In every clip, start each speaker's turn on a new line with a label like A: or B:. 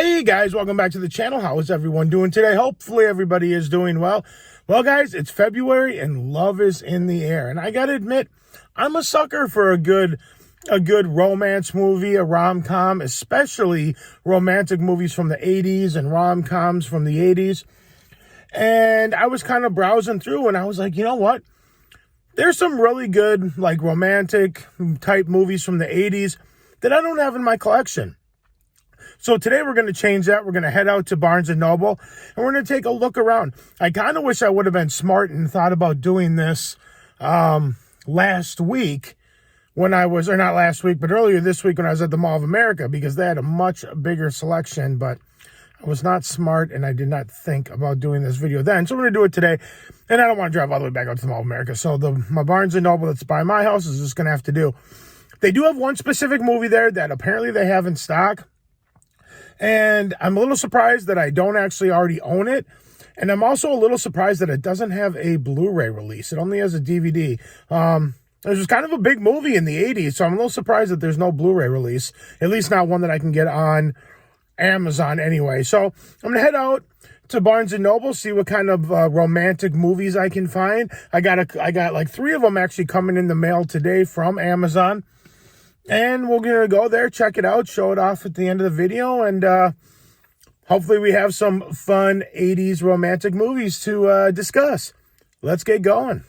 A: Hey guys, welcome back to the channel. How is everyone doing today? Hopefully everybody is doing well. Well guys, it's February and love is in the air. And I gotta admit, I'm a sucker for a good romance movie, a rom-com, especially romantic movies from the 80s and rom-coms from the 80s. And I was kind of browsing through and I was like, you know what? There's some really good like romantic type movies from the 80s that I don't have in my collection. So today we're going to change that. We're going to head out to Barnes & Noble and we're going to take a look around. I kind of wish I would have been smart and thought about doing this last week when I was, or not last week, but earlier this week when I was at the Mall of America, because they had a much bigger selection, but I was not smart and I did not think about doing this video then. So we're going to do it today. And I don't want to drive all the way back out to the Mall of America. So my Barnes & Noble that's by my house is just going to have to do. They do have one specific movie there that apparently they have in stock. And I'm a little surprised that I don't actually already own it. And I'm also a little surprised that it doesn't have a Blu-ray release. It only has a DVD. It was kind of a big movie in the 80s, so I'm a little surprised that there's no Blu-ray release. At least not one that I can get on Amazon anyway. So I'm going to head out to Barnes & Noble, see what kind of romantic movies I can find. I got like 3 of them actually coming in the mail today from Amazon. And we're going to go there, check it out, show it off at the end of the video, and hopefully we have some fun 80s romantic movies to discuss. Let's get going.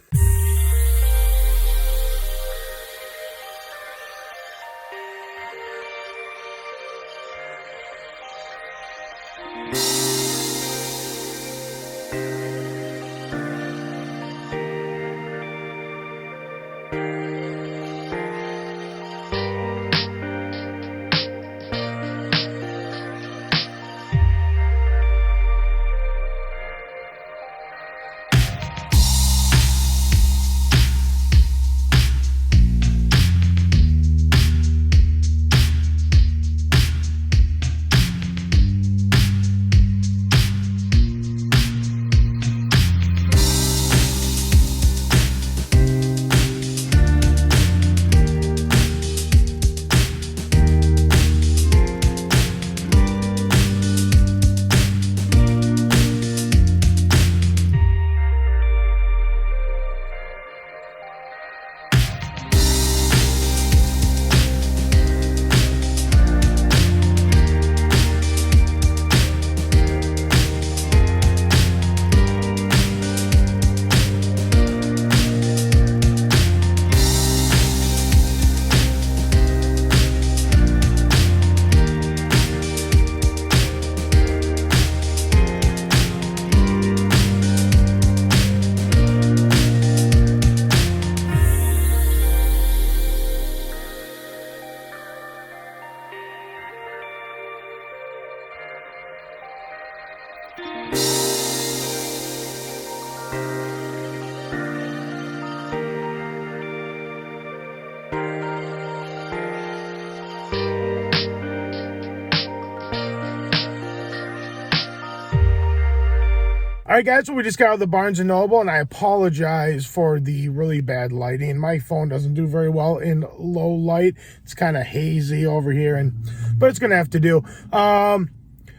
A: All right, guys, so we just got out of the Barnes & Noble, and I apologize for the really bad lighting. My phone doesn't do very well in low light. It's kind of hazy over here, but it's going to have to do.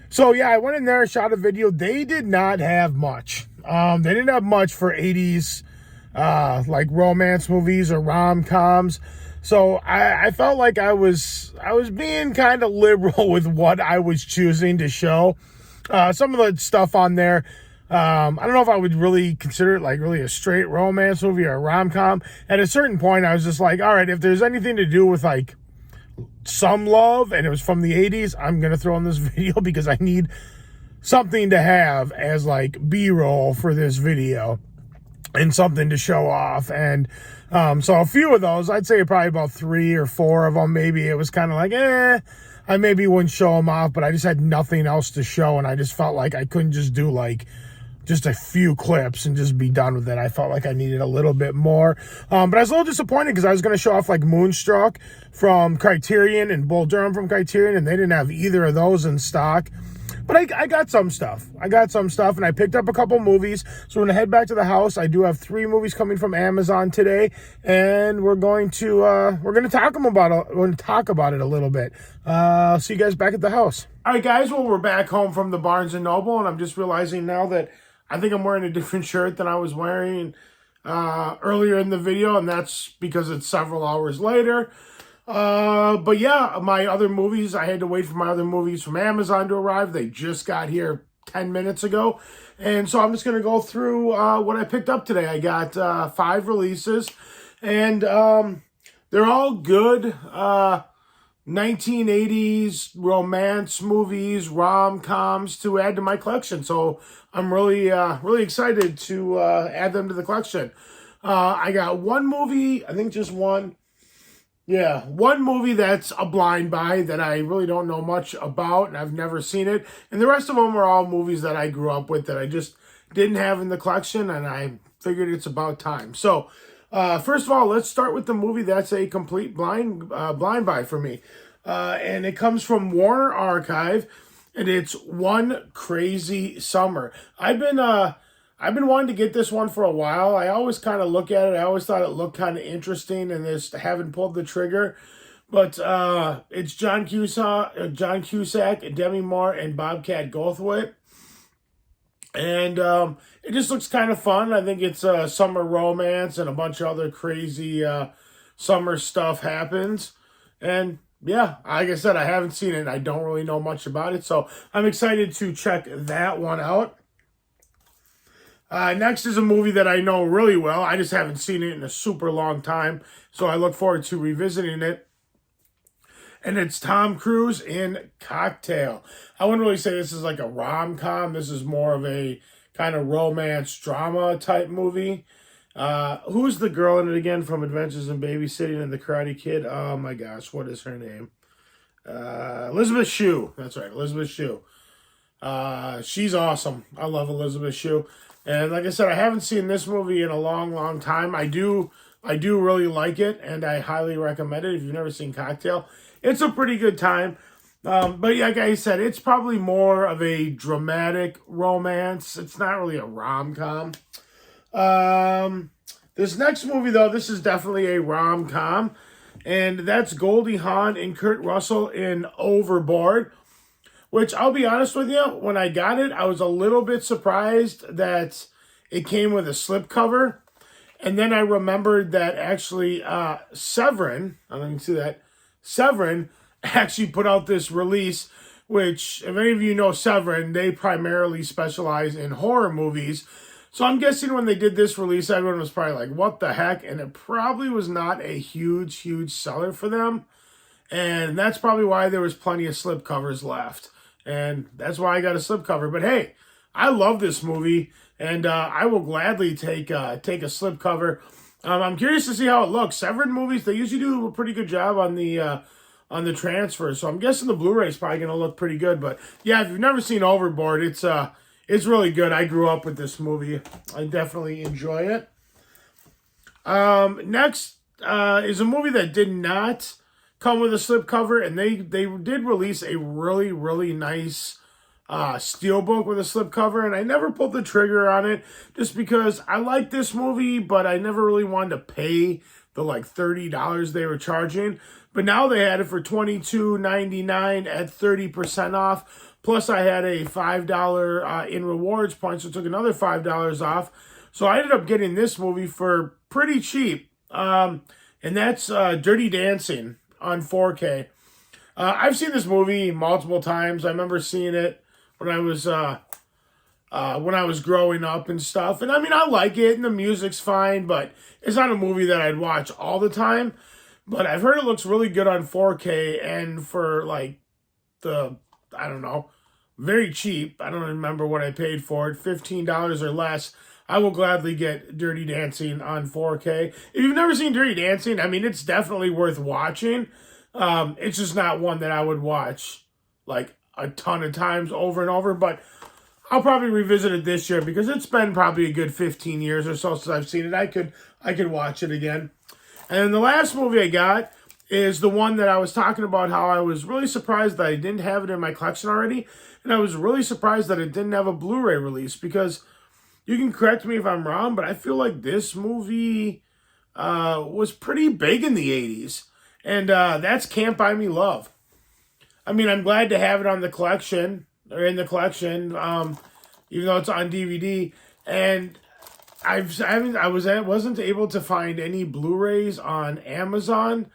A: So, yeah, I went in there, shot a video. They did not have much. They didn't have much for 80s, like romance movies or rom-coms. So I felt like I was being kind of liberal with what I was choosing to show. Some of the stuff on there, I don't know if I would really consider it like really a straight romance movie or a rom-com. At a certain point, I was just like, all right, if there's anything to do with like some love and it was from the 80s, I'm going to throw in this video because I need something to have as like B-roll for this video and something to show off. And so a few of those, I'd say probably about 3 or 4 of them, maybe it was kind of like, I maybe wouldn't show them off, but I just had nothing else to show. And I just felt like I couldn't just do like just a few clips and just be done with it. I felt like I needed a little bit more. But I was a little disappointed because I was going to show off like Moonstruck from Criterion and Bull Durham from Criterion, and they didn't have either of those in stock. But I got some stuff. And I picked up a couple movies. So we're going to head back to the house. I do have 3 movies coming from Amazon today, and we're going to talk about it a little bit. I'll see you guys back at the house. All right, guys. Well, we're back home from the Barnes & Noble, and I'm just realizing now that I think I'm wearing a different shirt than I was wearing earlier in the video, and that's because it's several hours later. But yeah, my other movies, I had to wait for my other movies from Amazon to arrive. They just got here 10 minutes ago. And so I'm just going to go through what I picked up today. I got 5 releases, and they're all good 1980s romance movies, rom-coms to add to my collection. So I'm really excited to add them to the collection. I got one movie, I think just one. Yeah, one movie that's a blind buy that I really don't know much about, and I've never seen it. And the rest of them are all movies that I grew up with that I just didn't have in the collection, and I figured it's about time. So, first of all, let's start with the movie that's a complete blind buy for me. And it comes from Warner Archive, and it's One Crazy Summer. I've been wanting to get this one for a while. I always kind of look at it. I always thought it looked kind of interesting, and just haven't pulled the trigger. But it's John Cusack, Demi Moore, and Bobcat Goldthwait. And it just looks kind of fun. I think it's a summer romance, and a bunch of other crazy summer stuff happens. And yeah, like I said, I haven't seen it. I don't really know much about it. So I'm excited to check that one out. Next is a movie that I know really well. I just haven't seen it in a super long time, so I look forward to revisiting it. And it's Tom Cruise in Cocktail. I wouldn't really say this is like a rom-com. This is more of a kind of romance drama type movie. Who's the girl in it again from Adventures in Babysitting and The Karate Kid? Oh my gosh, what is her name? Elizabeth Shue. That's right, Elizabeth Shue. She's awesome. I love Elizabeth Shue. And like I said, I haven't seen this movie in a long, long time. I do really like it, and I highly recommend it. If you've never seen Cocktail, it's a pretty good time. But yeah, like I said, it's probably more of a dramatic romance. It's not really a rom-com. This next movie, though, this is definitely a rom-com, and that's Goldie Hawn and Kurt Russell in Overboard. Which, I'll be honest with you, when I got it, I was a little bit surprised that it came with a slipcover. And then I remembered that actually Severin, I don't even see that, Severin actually put out this release, which, if any of you know Severin, they primarily specialize in horror movies. So I'm guessing when they did this release, everyone was probably like, what the heck? And it probably was not a huge, huge seller for them. And that's probably why there was plenty of slipcovers left. And that's why I got a slipcover. But hey, I love this movie, and I will gladly take a slipcover. I'm curious to see how it looks. Severin movies, they usually do a pretty good job on the transfer. So I'm guessing the Blu-ray is probably going to look pretty good. But yeah, if you've never seen Overboard, it's really good. I grew up with this movie. I definitely enjoy it. Next is a movie that did not come with a slipcover, and they did release a really, really nice steelbook with a slipcover, and I never pulled the trigger on it just because I like this movie, but I never really wanted to pay the like $30 they were charging. But now they had it for $22.99 at 30% off. Plus, I had a $5 in rewards points, so I took another $5 off. So I ended up getting this movie for pretty cheap, and that's Dirty Dancing on 4K. I've seen this movie multiple times. I remember seeing it when I was growing up and stuff. And I mean, I like it, and the music's fine, but it's not a movie that I'd watch all the time. But I've heard it looks really good on 4K, and for like I don't know, very cheap. I don't remember what I paid for it, $15 or less. I will gladly get Dirty Dancing on 4K. If you've never seen Dirty Dancing, I mean, it's definitely worth watching. It's just not one that I would watch like a ton of times over and over, but I'll probably revisit it this year because it's been probably a good 15 years or so since I've seen it. I could watch it again. And then the last movie I got is the one that I was talking about, how I was really surprised that I didn't have it in my collection already. And I was really surprised that it didn't have a Blu-ray release, because you can correct me if I'm wrong, but I feel like this movie was pretty big in the 80s. And that's Can't Buy Me Love. I mean, I'm glad to have it on the collection, or in the collection, even though it's on DVD. And I wasn't able to find any Blu-rays on Amazon.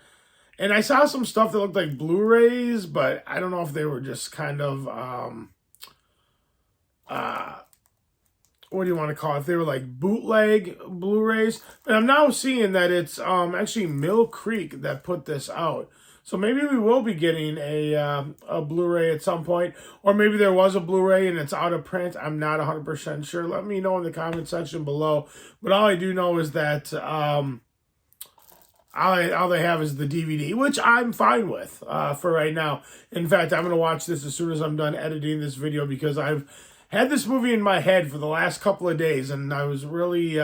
A: And I saw some stuff that looked like Blu-rays, but I don't know if they were just kind of, what do you want to call it? If they were like bootleg Blu-rays. And I'm now seeing that it's actually Mill Creek that put this out. So maybe we will be getting a Blu-ray at some point. Or maybe there was a Blu-ray and it's out of print. I'm not 100% sure. Let me know in the comment section below. But all I do know is that all they have is the DVD, which I'm fine with for right now. In fact, I'm going to watch this as soon as I'm done editing this video, because I've had this movie in my head for the last couple of days, and I was really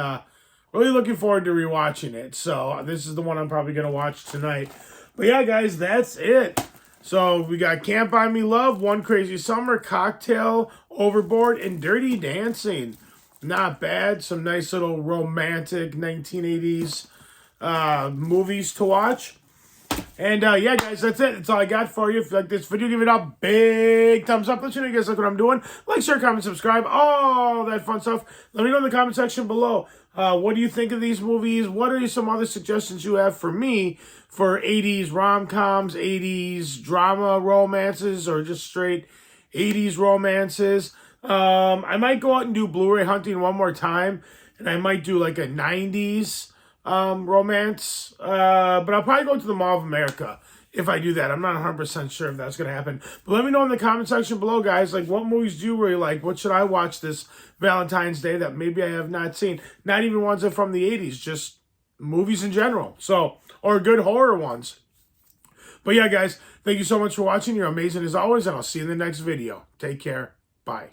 A: looking forward to rewatching it. So this is the one I'm probably going to watch tonight. But yeah, guys, that's it. So we got Can't Buy Me Love, One Crazy Summer, Cocktail, Overboard, and Dirty Dancing. Not bad. Some nice little romantic 1980s movies to watch. And yeah, guys, that's it. That's all I got for you. If you like this video, give it a big thumbs up. Let you know you guys like what I'm doing. Like, share, comment, subscribe, all that fun stuff. Let me know in the comment section below. What do you think of these movies? What are some other suggestions you have for me for 80s rom-coms, 80s drama romances, or just straight 80s romances? I might go out and do Blu-ray hunting one more time, and I might do like a 90s romance, but I'll probably go to the Mall of America if I do that. I'm not 100% sure if that's going to happen. But let me know in the comment section below, guys. Like, what movies do you really like? What should I watch this Valentine's Day that maybe I have not seen? Not even ones that are from the 80s, just movies in general. So, or good horror ones. But yeah, guys, thank you so much for watching. You're amazing as always, and I'll see you in the next video. Take care. Bye.